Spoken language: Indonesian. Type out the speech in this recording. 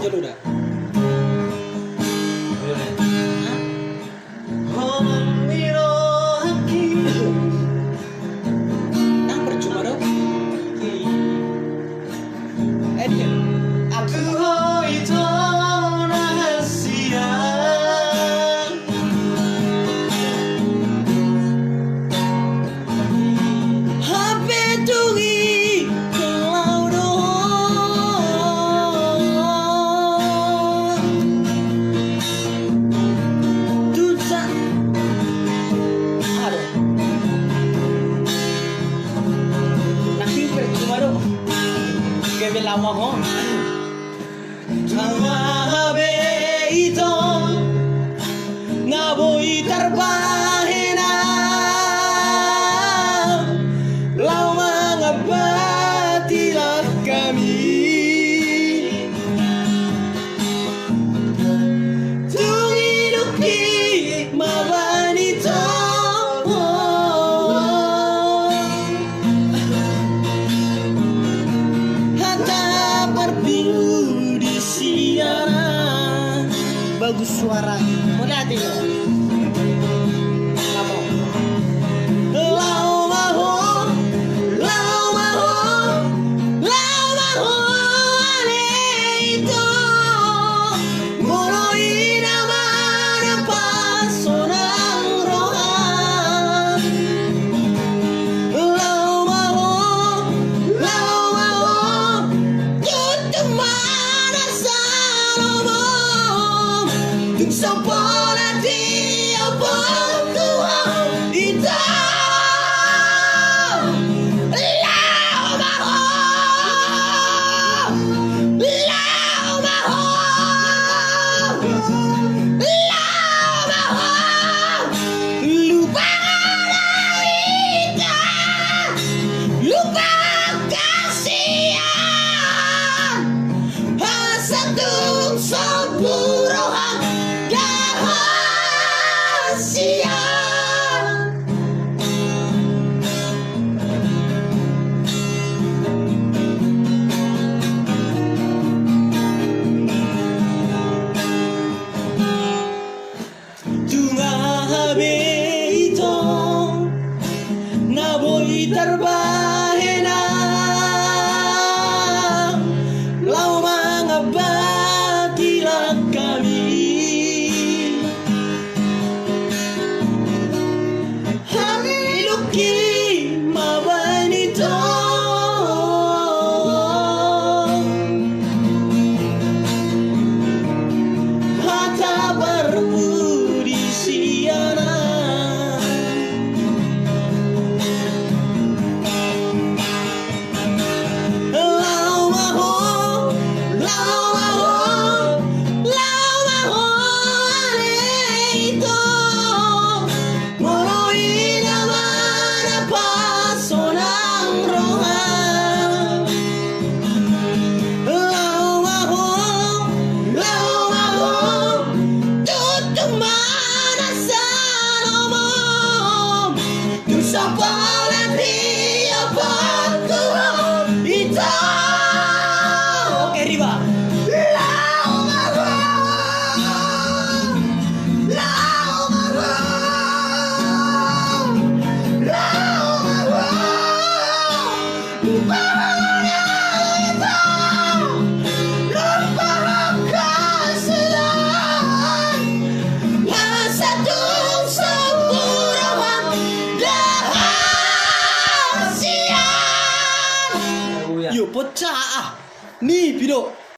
dulu dah. Nang percuma dong. Edit. Aku itu rahasia. HP tungi kalau doang. Dosa. Aduh. Nanti percuma dong. Gak lama kok. Sahabe itu ngaboi terbahena lama ngabatilah kami tungiduki mawanito hata perpiu di siaran bagus suara mulai hati lo terbahena lau mengabatilah kami hiduki mawanito hata berbudi siana Oke, Riba. Yo pecah. Nih, Pido.